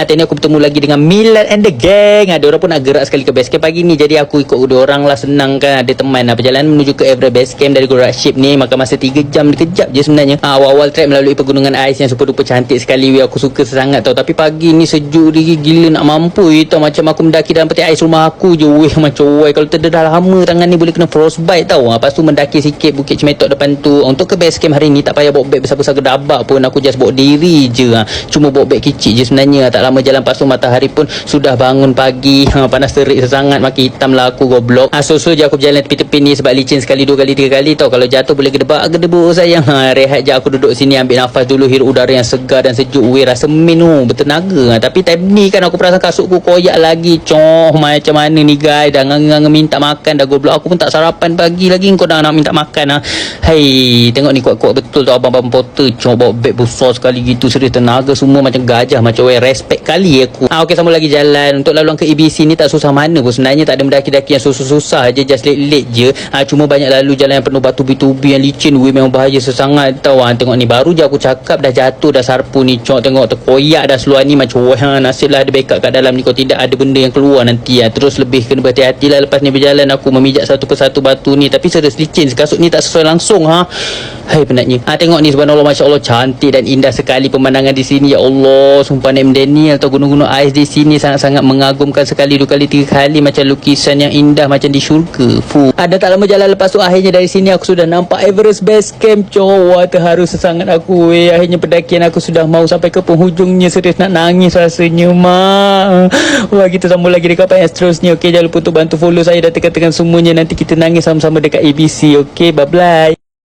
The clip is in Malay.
Tadi aku bertemu lagi dengan Milan and the gang. Ada orang pun nak gerak sekali ke base camp pagi ni. Jadi aku ikut orang lah, senang kan. Ada teman lah. Perjalanan menuju ke Everest base camp dari Gorak Ship ni makan masa 3 jam. Kejap je sebenarnya. Awal-awal trek melalui pegunungan ais yang super duper cantik sekali. Aku suka sangat tau. Tapi pagi ni sejuk gila nak mampu tau. Macam aku mendaki dalam peti ais rumah aku je. Macam kalau terdedah lama tangan ni boleh kena frostbite tau. Lepas tu mendaki sikit Bukit Cimetok depan tu. Untuk ke base camp hari ni tak payah bawa beg besar-besar gedabak pun. Aku just bawa diri je. Cuma bawa beg kecil je sebenarnya. Tak lama jalan, lepas tu matahari pun sudah bangun pagi. Panas terik sesangat. Makin hitam lah aku goblok. So je aku berjalan tepi-tepi ni sebab licin sekali, 2 kali 3 kali tau. Kalau jatuh boleh gedebak sayang. Rehat je aku duduk sini, ambil nafas dulu, hirup udara yang segar dan sejuk. Rasa menu bertenaga. Tapi time ni kan aku perasan kasutku koyak lagi. Macam mana ni guys? Dah nganga minta makan dah goblok. Aku pun tak sarapan pagi lagi. Kau dah nak minta makan Hai, tengok ni kuat-kuat betul tau abang-abang porter. Bawa beg besar sekali gitu. Serius tenaga semua macam gajah. Macam respect kali aku. Okey, sambung lagi jalan. Untuk laluan ke EBC ni tak susah mana pun sebenarnya. Tak ada mendaki-daki yang susah-susah je. Just late je. Cuma banyak lalu jalan yang penuh batu-bitubi yang licin. Memang bahaya sesangat tau. Tengok ni, baru je aku cakap dah jatuh dah sarpu ni. Tengok terkoyak dah seluar ni. Macam nasib lah ada backup kat dalam ni. Kalau tidak ada benda yang keluar nanti. Terus lebih kena berhati-hati lah. Lepas ni berjalan aku memijak satu persatu batu ni. Tapi serius licin. Kasut ni tak sesuai langsung Hai, penatnya. Tengok ni, subhanallah, masya Allah, cantik dan indah sekali pemandangan di sini. Ya Allah, sumpah Nam Daniel atau gunung-gunung ais di sini sangat-sangat mengagumkan sekali. 2 kali 3 kali macam lukisan yang indah macam di syurga. Ada tak lama jalan, lepas tu akhirnya dari sini aku sudah nampak Everest Base Camp. Terharu sesangat aku. Akhirnya pendakian aku sudah mau sampai ke penghujungnya. Serius nak nangis rasanya kita sambung lagi dekat part yang seterusnya. Okey, jangan lupa untuk bantu follow saya dan tekan-tekan semuanya. Nanti kita nangis sama-sama dekat ABC. Okey, bye-bye.